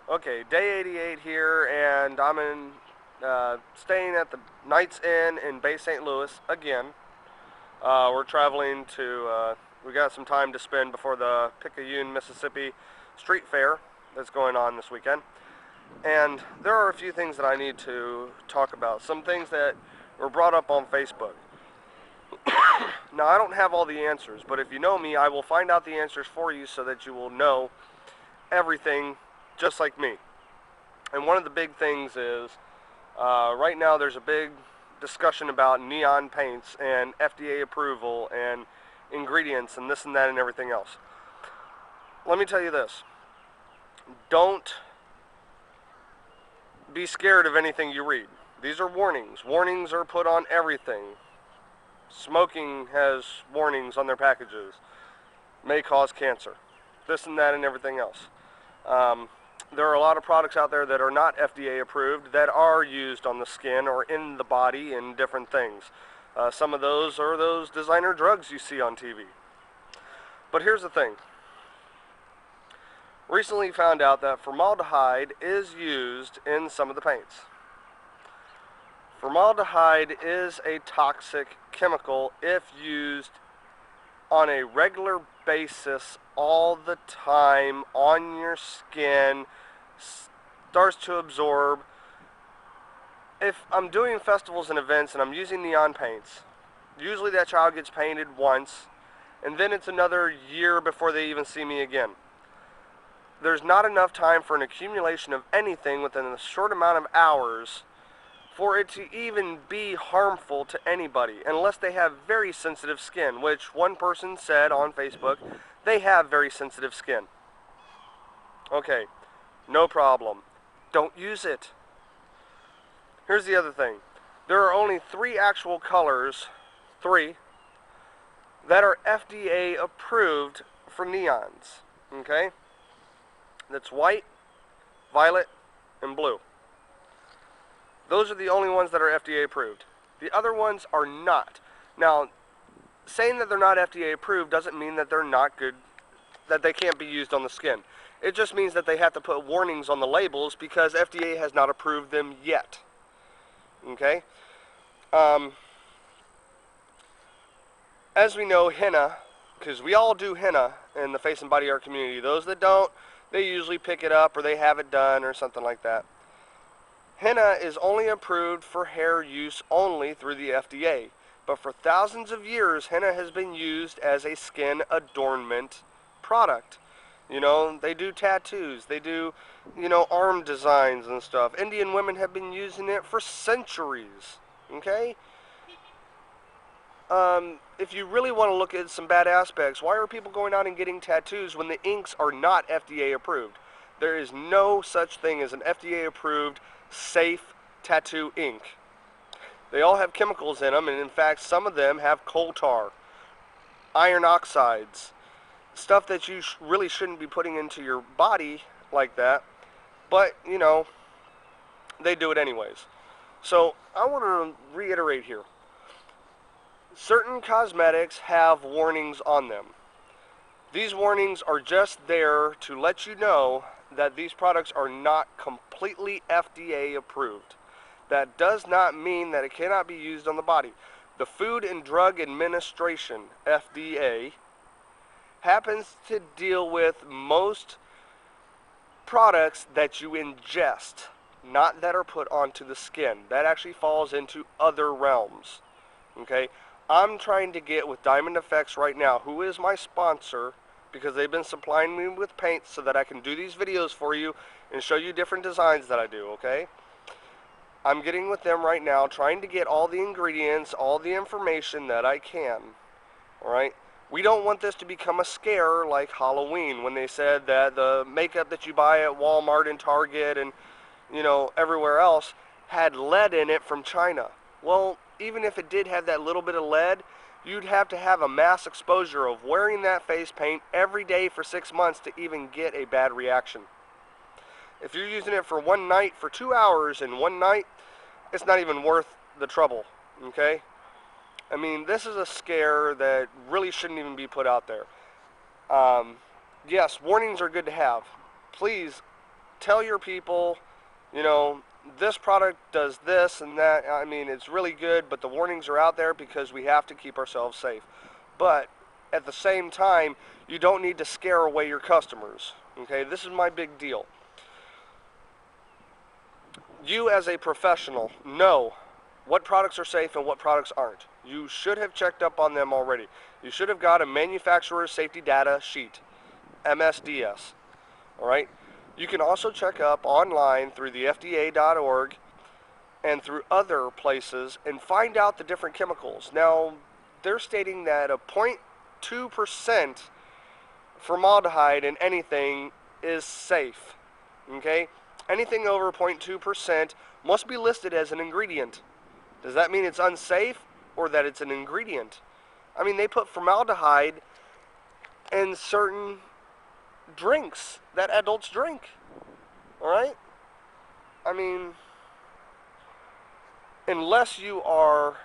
Okay, day 88 here, and I'm staying at the Knights Inn in Bay St. Louis again. We're traveling we got some time to spend before the Picayune, Mississippi Street Fair that's going on this weekend. And there are a few things that I need to talk about. Some things that were brought up on Facebook. Now, I don't have all the answers, but if you know me, I will find out the answers for you so that you will know everything just like me. And one of the big things is, right now there's a big discussion about neon paints and FDA approval and ingredients and this and that and everything else. Let me tell you this. Don't be scared of anything you read. These are warnings. Warnings are put on everything. Smoking has warnings on their packages. May cause cancer. This and that and everything else. There are a lot of products out there that are not FDA approved that are used on the skin or in the body in different things. Some of those are those designer drugs you see on TV. But here's the thing. Recently found out that formaldehyde is used in some of the paints. Formaldehyde is a toxic chemical if used on a regular basis all the time on your skin, starts to absorb. If I'm doing festivals and events and I'm using neon paints, usually that child gets painted once and then it's another year before they even see me again. There's not enough time for an accumulation of anything within a short amount of hours for it to even be harmful to anybody, unless they have very sensitive skin, which one person said on Facebook, they have very sensitive skin. Okay, no problem. Don't use it. Here's the other thing. There are only 3 actual colors, 3, that are FDA approved for neons, okay? That's white, violet, and blue. Those are the only ones that are FDA approved. The other ones are not. Now, saying that they're not FDA approved doesn't mean that they're not good, that they can't be used on the skin. It just means that they have to put warnings on the labels because FDA has not approved them yet. Okay? As we know, henna, because we all do henna in the face and body art community. Those that don't, they usually pick it up or they have it done or something like that. Henna is only approved for hair use only through the FDA, but for thousands of years, henna has been used as a skin adornment product. You know, they do tattoos, they do, arm designs and stuff. Indian women have been using it for centuries, okay? If you really want to look at some bad aspects, why are people going out and getting tattoos when the inks are not FDA approved? There is no such thing as an FDA approved safe tattoo ink. They all have chemicals in them, and in fact some of them have coal tar, iron oxides, stuff that you really shouldn't be putting into your body like that, but they do it anyways. So I want to reiterate here, certain cosmetics have warnings on them. These warnings are just there to let you know that these products are not completely FDA approved. That does not mean that it cannot be used on the body. The Food and Drug Administration, FDA, happens to deal with most products that you ingest, not that are put onto the skin. That actually falls into other realms. Okay? I'm trying to get with Diamond Effects right now, who is my sponsor, because they've been supplying me with paint so that I can do these videos for you and show you different designs that I do, okay? I'm getting with them right now, trying to get all the ingredients, all the information that I can, alright? We don't want this to become a scare like Halloween, when they said that the makeup that you buy at Walmart and Target and, everywhere else had lead in it from China. Well, even if it did have that little bit of lead, you'd have to have a mass exposure of wearing that face paint every day for 6 months to even get a bad reaction. If you're using it for one night, for 2 hours in one night, it's not even worth the trouble, okay? I mean, this is a scare that really shouldn't even be put out there. Yes, warnings are good to have. Please tell your people, you know, this product does this and that. I mean, it's really good, but the warnings are out there because we have to keep ourselves safe. But at the same time, you don't need to scare away your customers. Okay, this is my big deal. You as a professional know what products are safe and what products aren't. You should have checked up on them already. You should have got a manufacturer safety data sheet, MSDS. All right. You can also check up online through the FDA.org and through other places and find out the different chemicals. Now, they're stating that a 0.2% formaldehyde in anything is safe. Okay? Anything over 0.2% must be listed as an ingredient. Does that mean it's unsafe or that it's an ingredient? I mean, they put formaldehyde in certain drinks that adults drink. All right? I mean, unless you are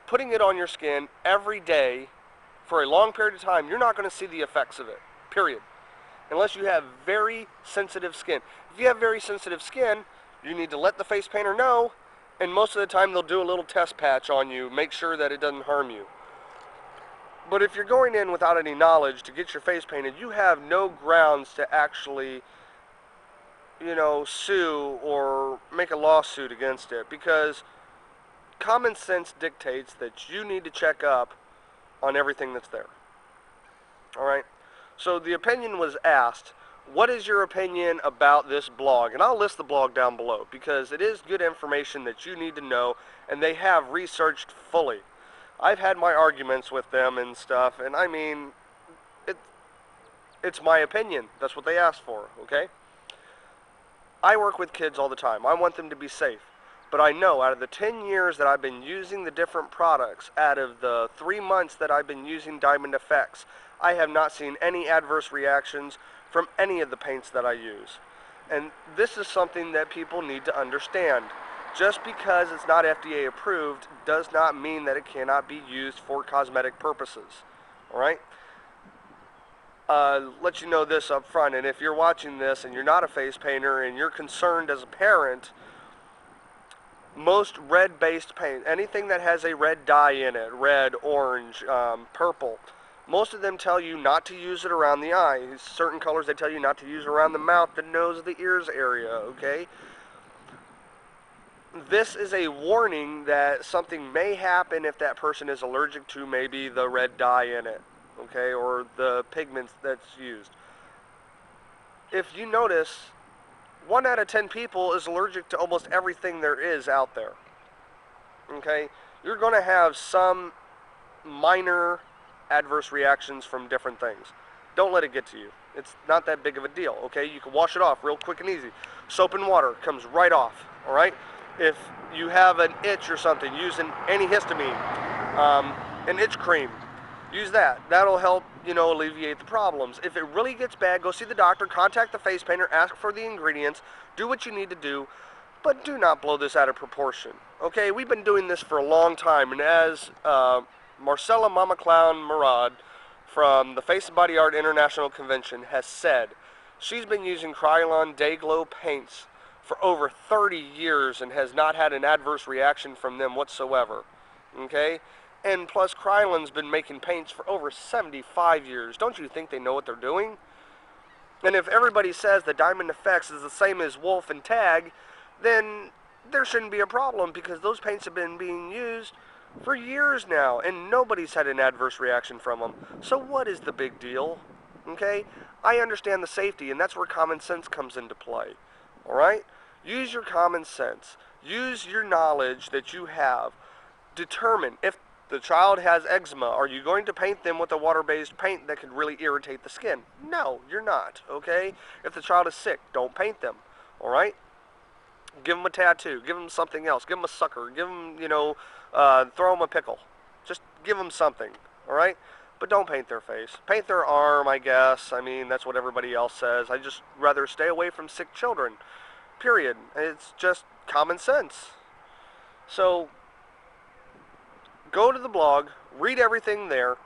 putting it on your skin every day for a long period of time, you're not going to see the effects of it, period. Unless you have very sensitive skin. If you have very sensitive skin, you need to let the face painter know, and most of the time they'll do a little test patch on you, make sure that it doesn't harm you. But if you're going in without any knowledge to get your face painted, you have no grounds to actually, you know, sue or make a lawsuit against it, because common sense dictates that you need to check up on everything that's there. All right? So the opinion was asked, what is your opinion about this blog? And I'll list the blog down below because it is good information that you need to know, and they have researched fully. I've had my arguments with them and stuff, and I mean, it's my opinion. That's what they asked for, okay? I work with kids all the time. I want them to be safe. But I know out of the 10 years that I've been using the different products, out of the 3 months that I've been using Diamond FX, I have not seen any adverse reactions from any of the paints that I use. And this is something that people need to understand. Just because it's not FDA approved does not mean that it cannot be used for cosmetic purposes. Alright? Let you know this up front, and if you're watching this and you're not a face painter and you're concerned as a parent, most red-based paint, anything that has a red dye in it, red, orange, purple, most of them tell you not to use it around the eyes. Certain colors they tell you not to use around the mouth, the nose, the ears area, okay? This is a warning that something may happen if that person is allergic to maybe the red dye in it, okay, or the pigments that's used. If you notice, 1 out of 10 people is allergic to almost everything there is out there. Okay? You're going to have some minor adverse reactions from different things. Don't let it get to you. It's not that big of a deal, okay? You can wash it off real quick and easy. Soap and water comes right off, all right? If you have an itch or something, use an antihistamine, an itch cream. Use that. That'll help, you know, alleviate the problems. If it really gets bad, go see the doctor, contact the face painter, ask for the ingredients, do what you need to do, but do not blow this out of proportion. Okay, we've been doing this for a long time, and as Marcella Mama Clown Murad from the Face and Body Art International Convention has said, she's been using Krylon Day Glow paints for over 30 years and has not had an adverse reaction from them whatsoever. Okay? And plus, Krylon's been making paints for over 75 years. Don't you think they know what they're doing? And if everybody says that Diamond FX is the same as Wolf and Tag, then there shouldn't be a problem, because those paints have been being used for years now, and nobody's had an adverse reaction from them. So what is the big deal? Okay? I understand the safety, and that's where common sense comes into play. Alright? Use your common sense. Use your knowledge that you have. Determine if the child has eczema, are you going to paint them with a water-based paint that could really irritate the skin? No, you're not, okay? If the child is sick, don't paint them, alright? Give them a tattoo, give them something else, give them a sucker, give them, you know, throw them a pickle. Just give them something, alright? But don't paint their face. Paint their arm, I guess. I mean, that's what everybody else says. I just rather stay away from sick children, period. It's just common sense. So, go to the blog, read everything there,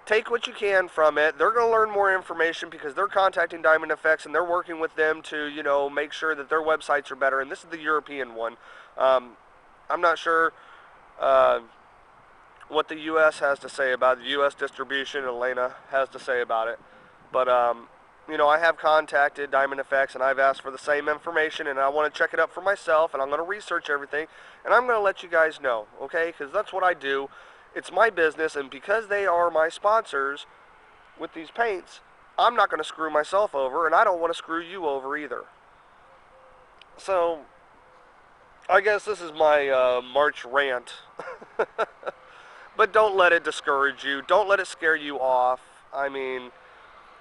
take what you can from it. They're going to learn more information because they're contacting Diamond FX and they're working with them to, you know, make sure that their websites are better. And this is the European one. I'm not sure what the U.S. has to say about it. The U.S. distribution, Elena has to say about it. But, you know, I have contacted Diamond FX and I've asked for the same information, and I want to check it up for myself, and I'm going to research everything, and I'm going to let you guys know, okay? Because that's what I do. It's my business, and because they are my sponsors with these paints, I'm not going to screw myself over, and I don't want to screw you over either. So, I guess this is my March rant. But don't let it discourage you. Don't let it scare you off. I mean,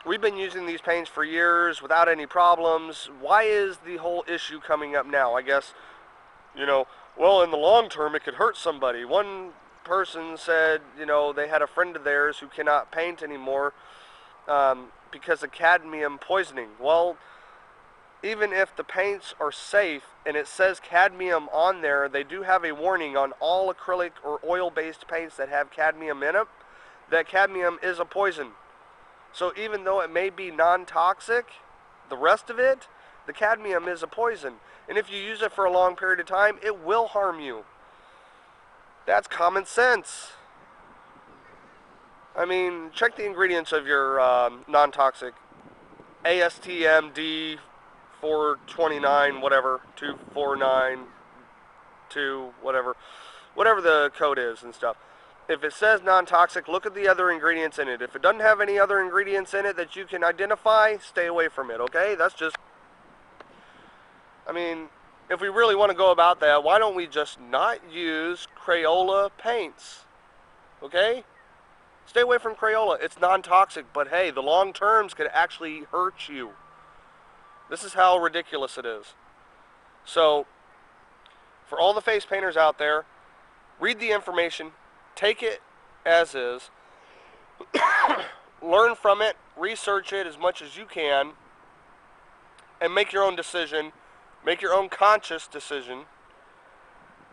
we've been using these paints for years without any problems. Why is the whole issue coming up now? I guess, you know, well, in the long term, it could hurt somebody. One person said, you know, they had a friend of theirs who cannot paint anymore because of cadmium poisoning. Well, even if the paints are safe and it says cadmium on there, they do have a warning on all acrylic or oil-based paints that have cadmium in it, that cadmium is a poison. So even though it may be non-toxic, the rest of it, the cadmium is a poison. And if you use it for a long period of time, it will harm you. That's common sense. I mean, check the ingredients of your non-toxic ASTM D429, whatever, 2492, whatever the code is and stuff. If it says non-toxic, look at the other ingredients in it. If it doesn't have any other ingredients in it that you can identify, stay away from it, okay? That's just, I mean, if we really want to go about that, why don't we just not use Crayola paints, okay? Stay away from Crayola. It's non-toxic, but hey, the long terms could actually hurt you. This is how ridiculous it is. So, for all the face painters out there, read the information, take it as is, learn from it, research it as much as you can, and make your own decision, make your own conscious decision,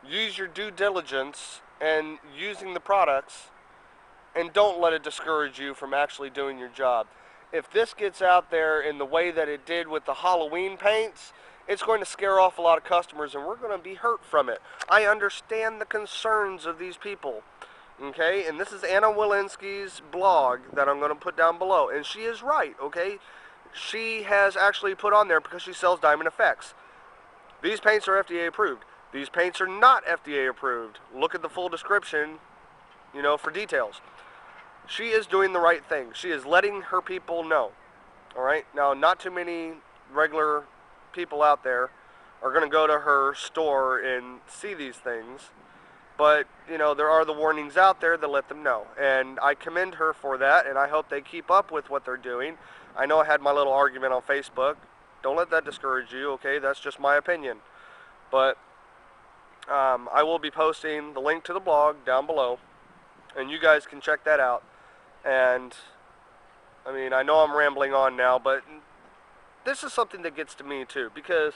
use your due diligence and using the products, and don't let it discourage you from actually doing your job. If this gets out there in the way that it did with the Halloween paints, it's going to scare off a lot of customers and we're going to be hurt from it. I understand the concerns of these people. Okay, and this is Anna Walensky's blog that I'm going to put down below. And she is right, okay? She has actually put on there because she sells Diamond FX. These paints are FDA approved. These paints are not FDA approved. Look at the full description, you know, for details. She is doing the right thing. She is letting her people know. Alright, now not too many regular people out there are going to go to her store and see these things. But, you know, there are the warnings out there that let them know. And I commend her for that, and I hope they keep up with what they're doing. I know I had my little argument on Facebook. Don't let that discourage you, okay? That's just my opinion. But I will be posting the link to the blog down below, and you guys can check that out. And, I mean, I know I'm rambling on now, but this is something that gets to me, too, because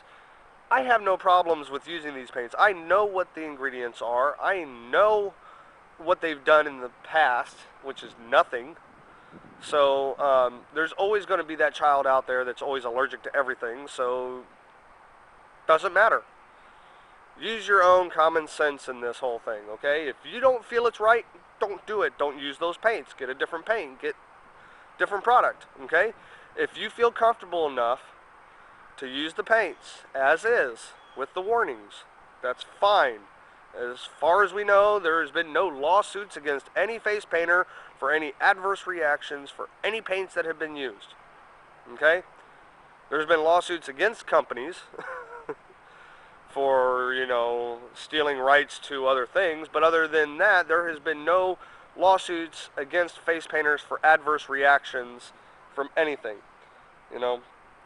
I have no problems with using these paints. I know what the ingredients are. I know what they've done in the past, which is nothing. So there's always going to be that child out there that's always allergic to everything, so doesn't matter. Use your own common sense in this whole thing, okay? If you don't feel it's right, don't do it. Don't use those paints. Get a different paint. Get different product, okay? If you feel comfortable enough to use the paints as is with the warnings, that's fine. As far as we know, there has been no lawsuits against any face painter for any adverse reactions for any paints that have been used. Okay? There's been lawsuits against companies for, you know, stealing rights to other things, but other than that, there has been no lawsuits against face painters for adverse reactions from anything, you know.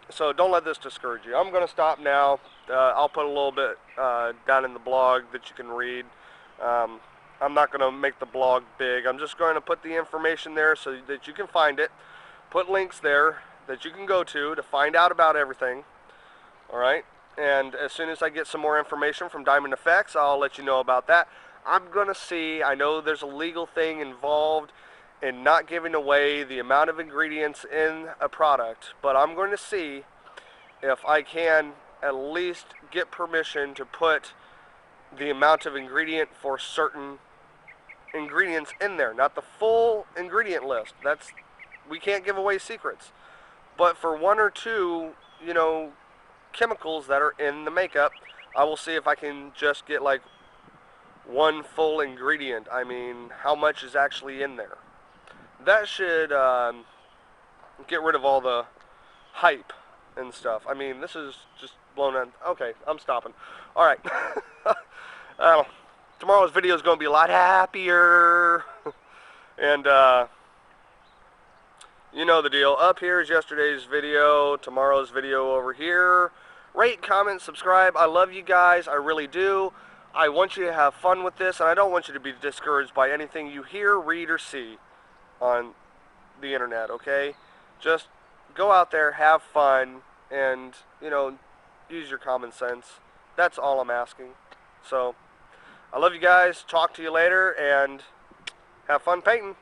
So don't let this discourage you. I'm going to stop now. I'll put a little bit down in the blog that you can read. I'm not going to make the blog big. I'm just going to put the information there so that you can find it. Put links there that you can go to find out about everything. Alright? And as soon as I get some more information from Diamond FX, I'll let you know about that. I'm going to see. I know there's a legal thing involved, and not giving away the amount of ingredients in a product, but I'm going to see if I can at least get permission to put the amount of ingredient for certain ingredients in there. Not the full ingredient list. We can't give away secrets. But for one or two, chemicals that are in the makeup, I will see if I can just get like one full ingredient. I mean, how much is actually in there. That should get rid of all the hype and stuff. I mean, this is just blown in. Okay, I'm stopping. All right. Tomorrow's video is going to be a lot happier. And, you know the deal. Up here is yesterday's video, tomorrow's video over here. Rate, comment, subscribe. I love you guys. I really do. I want you to have fun with this, and I don't want you to be discouraged by anything you hear, read, or see on the internet, okay? Just go out there, have fun, and, use your common sense. That's all I'm asking. So, I love you guys. Talk to you later, and have fun painting.